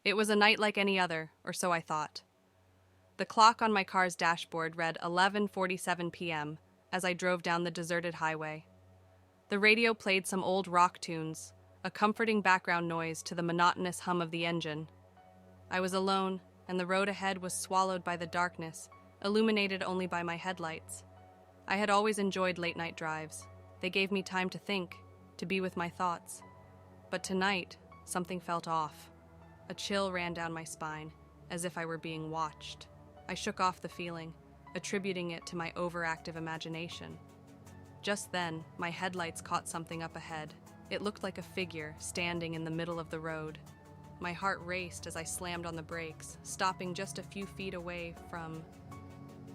It was a night like any other, or so I thought. The clock on my car's dashboard read 11:47 p.m. as I drove down the deserted highway. The radio played some old rock tunes, a comforting background noise to the monotonous hum of the engine. I was alone, and the road ahead was swallowed by the darkness, illuminated only by my headlights. I had always enjoyed late-night drives. They gave me time to think, to be with my thoughts. But tonight, something felt off. A chill ran down my spine, as if I were being watched. I shook off the feeling, attributing it to my overactive imagination. Just then, my headlights caught something up ahead. It looked like a figure standing in the middle of the road. My heart raced as I slammed on the brakes, stopping just a few feet away from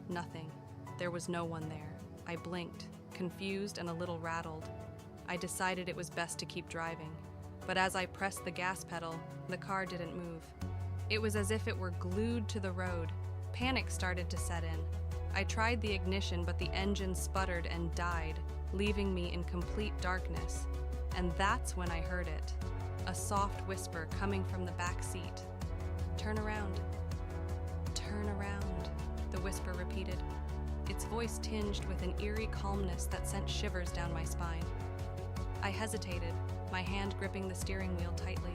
nothing. There was no one there. I blinked, confused and a little rattled. I decided it was best to keep driving, but as I pressed the gas pedal, the car didn't move. It was as if it were glued to the road. Panic started to set in. I tried the ignition, but the engine sputtered and died, leaving me in complete darkness. And that's when I heard it. A soft whisper coming from the back seat. "Turn around. Turn around," the whisper repeated, its voice tinged with an eerie calmness that sent shivers down my spine. I hesitated, my hand gripping the steering wheel tightly.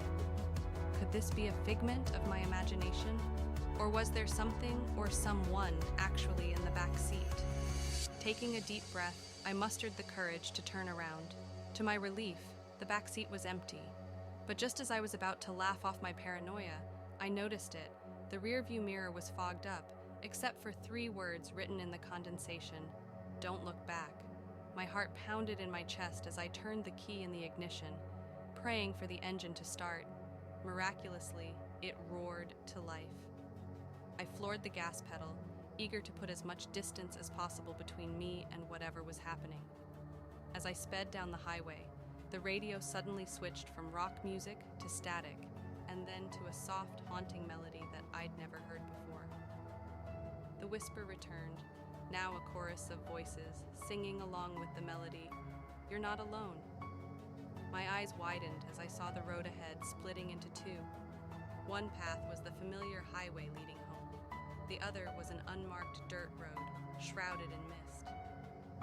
Could this be a figment of my imagination? Or was there something or someone actually in the back seat? Taking a deep breath, I mustered the courage to turn around. To my relief, the back seat was empty. But just as I was about to laugh off my paranoia, I noticed it. The rearview mirror was fogged up, except for 3 words written in the condensation: "Don't look back." My heart pounded in my chest as I turned the key in the ignition, praying for the engine to start. Miraculously, it roared to life. I floored the gas pedal, eager to put as much distance as possible between me and whatever was happening. As I sped down the highway, the radio suddenly switched from rock music to static, and then to a soft, haunting melody that I'd never heard before. The whisper returned, now a chorus of voices, singing along with the melody, "You're not alone." My eyes widened as I saw the road ahead splitting into 2. One path was the familiar highway leading home. The other was an unmarked dirt road, shrouded in mist.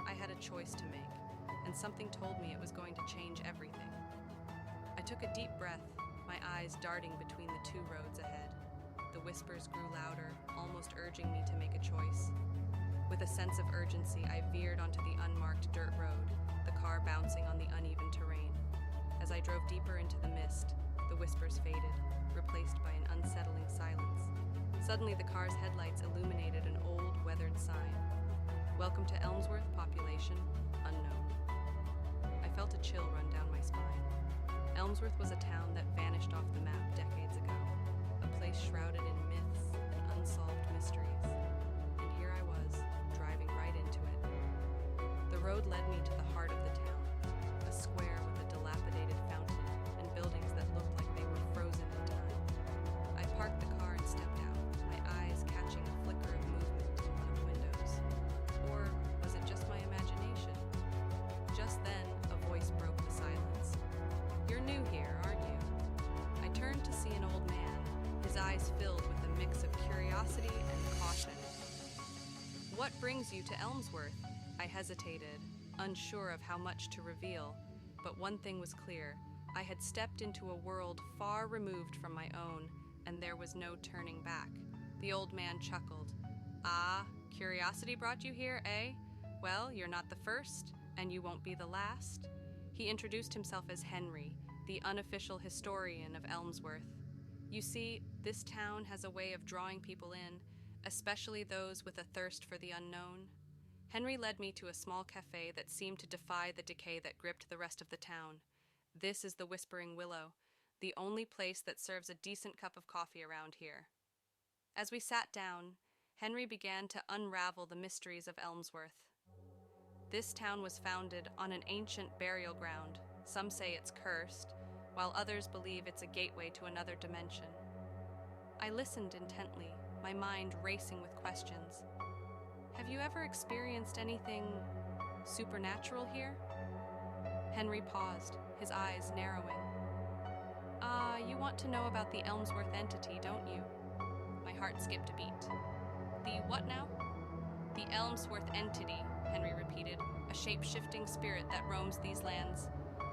I had a choice to make, and something told me it was going to change everything. I took a deep breath, my eyes darting between the 2 roads ahead. The whispers grew louder, almost urging me to make a choice. With a sense of urgency, I veered onto the unmarked dirt road, the car bouncing on the uneven terrain. As I drove deeper into the mist, the whispers faded, replaced by an unsettling silence. Suddenly, the car's headlights illuminated an old, weathered sign. "Welcome to Elmsworth, population unknown." I felt a chill run down my spine. Elmsworth was a town that vanished off the map decades ago, a place shrouded in myths and unsolved mysteries. And here I was, driving right into it. The road led me to the heart of the town, a square with a dilapidated fountain and buildings that looked like they were frozen in time. I parked the car and stepped out, my eyes catching a flicker of movement in one of the windows. Or was it just my imagination? Just then, a voice broke the silence. "You're new here, aren't you?" I turned to see an old man, his eyes filled with a mix of curiosity and caution. "What brings you to Elmsworth?" I hesitated, unsure of how much to reveal, but one thing was clear. I had stepped into a world far removed from my own, and there was no turning back. The old man chuckled. "Ah, curiosity brought you here, eh? Well, you're not the first, and you won't be the last." He introduced himself as Henry, the unofficial historian of Elmsworth. "You see, this town has a way of drawing people in, especially those with a thirst for the unknown." Henry led me to a small cafe that seemed to defy the decay that gripped the rest of the town. "This is the Whispering Willow, the only place that serves a decent cup of coffee around here." As we sat down, Henry began to unravel the mysteries of Elmsworth. This town was founded on an ancient burial ground. Some say it's cursed, while others believe it's a gateway to another dimension. I listened intently, my mind racing with questions. "Have you ever experienced anything supernatural here?" Henry paused, his eyes narrowing. You want to know about the Elmsworth entity, don't you? My heart skipped a beat. The what now? The Elmsworth entity, Henry repeated, a shape-shifting spirit that roams these lands.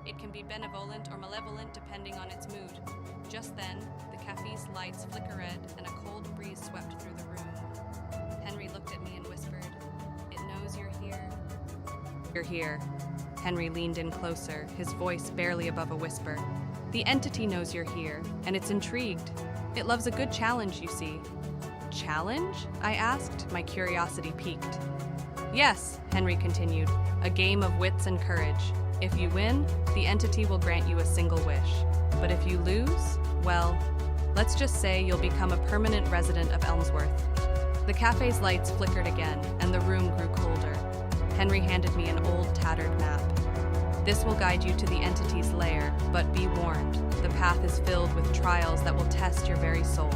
It can be benevolent or malevolent depending on its mood. Just then, the cafe's lights flickered red and a cold breeze swept through the room. Henry looked at me and whispered, "It knows you're here." "You're here." Henry leaned in closer, his voice barely above a whisper. "The entity knows you're here, and it's intrigued. It loves a good challenge, you see." "Challenge?" I asked, my curiosity piqued. "Yes," Henry continued, "a game of wits and courage. If you win, the entity will grant you a single wish. But if you lose, well, let's just say you'll become a permanent resident of Elmsworth." The cafe's lights flickered again, and the room grew colder. Henry handed me an old, tattered map. "This will guide you to the entity's lair, but be warned, the path is filled with trials that will test your very soul."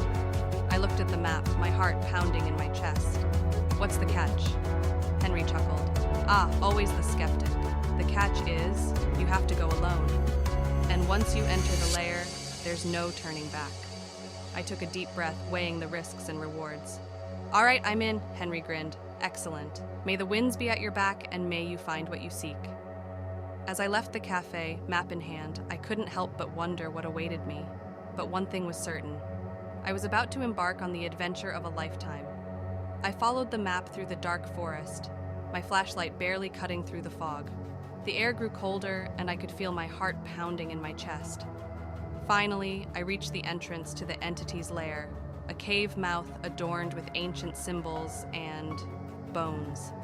I looked at the map, my heart pounding in my chest. "What's the catch?" Henry chuckled. Always the skeptic. The catch is, you have to go alone. And once you enter the lair, there's no turning back. I took a deep breath, weighing the risks and rewards. "All right, I'm in," Henry grinned. "Excellent. May the winds be at your back, and may you find what you seek." As I left the cafe, map in hand, I couldn't help but wonder what awaited me. But one thing was certain. I was about to embark on the adventure of a lifetime. I followed the map through the dark forest, my flashlight barely cutting through the fog. The air grew colder, and I could feel my heart pounding in my chest. Finally, I reached the entrance to the entity's lair, a cave mouth adorned with ancient symbols and bones.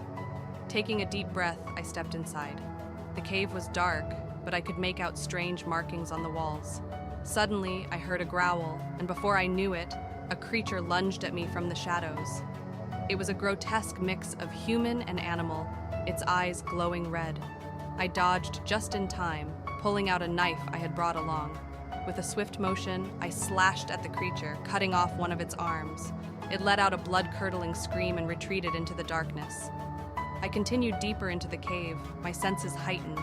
Taking a deep breath, I stepped inside. The cave was dark, but I could make out strange markings on the walls. Suddenly, I heard a growl, and before I knew it, a creature lunged at me from the shadows. It was a grotesque mix of human and animal, its eyes glowing red. I dodged just in time, pulling out a knife I had brought along. With a swift motion, I slashed at the creature, cutting off one of its arms. It let out a blood-curdling scream and retreated into the darkness. I continued deeper into the cave, my senses heightened.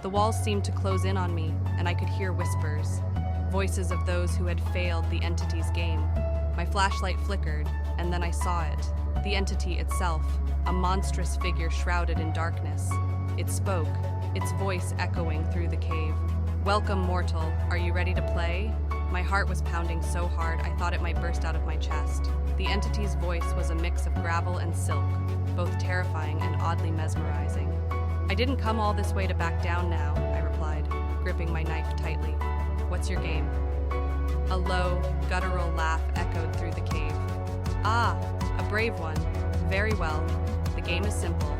The walls seemed to close in on me, and I could hear whispers, voices of those who had failed the entity's game. My flashlight flickered, and then I saw it, the entity itself, a monstrous figure shrouded in darkness. It spoke, its voice echoing through the cave. "Welcome, mortal. Are you ready to play?" My heart was pounding so hard I thought it might burst out of my chest. The entity's voice was a mix of gravel and silk, both terrifying and oddly mesmerizing. "I didn't come all this way to back down now," I replied, gripping my knife tightly. "What's your game?" A low, guttural laugh echoed through the cave. A brave one. Very well. The game is simple.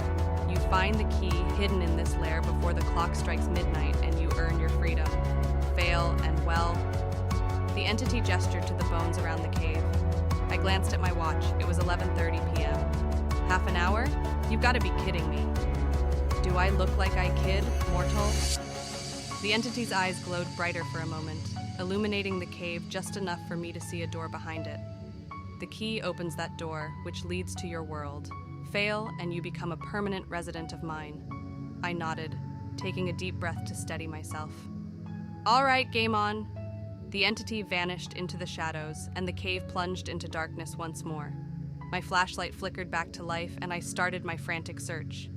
You find the key hidden in this lair before the clock strikes midnight, and you earn your freedom. Fail, and well..." The entity gestured to the bones around the cave. I glanced at my watch. It was 11:30 p.m. "Half an hour? You've got to be kidding me." "Do I look like I kid, mortal?" The entity's eyes glowed brighter for a moment, illuminating the cave just enough for me to see a door behind it. "The key opens that door, which leads to your world. Fail, and you become a permanent resident of mine." I nodded, taking a deep breath to steady myself. "All right, game on." The entity vanished into the shadows, and the cave plunged into darkness once more. My flashlight flickered back to life, and I started my frantic search.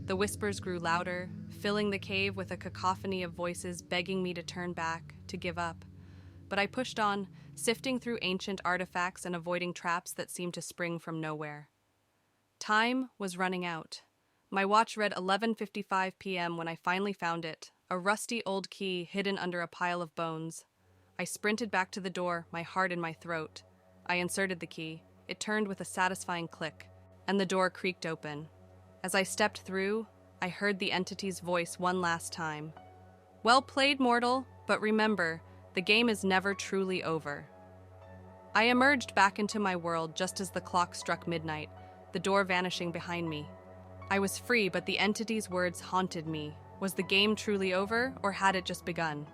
The whispers grew louder, filling the cave with a cacophony of voices begging me to turn back, to give up. But I pushed on, sifting through ancient artifacts and avoiding traps that seemed to spring from nowhere. Time was running out. My watch read 11:55 p.m. when I finally found it, a rusty old key hidden under a pile of bones. I sprinted back to the door, my heart in my throat. I inserted the key. It turned with a satisfying click, and the door creaked open. As I stepped through, I heard the entity's voice one last time. "Well played, mortal, but remember, the game is never truly over." I emerged back into my world just as the clock struck midnight, the door vanishing behind me. I was free, but the entity's words haunted me. Was the game truly over, or had it just begun?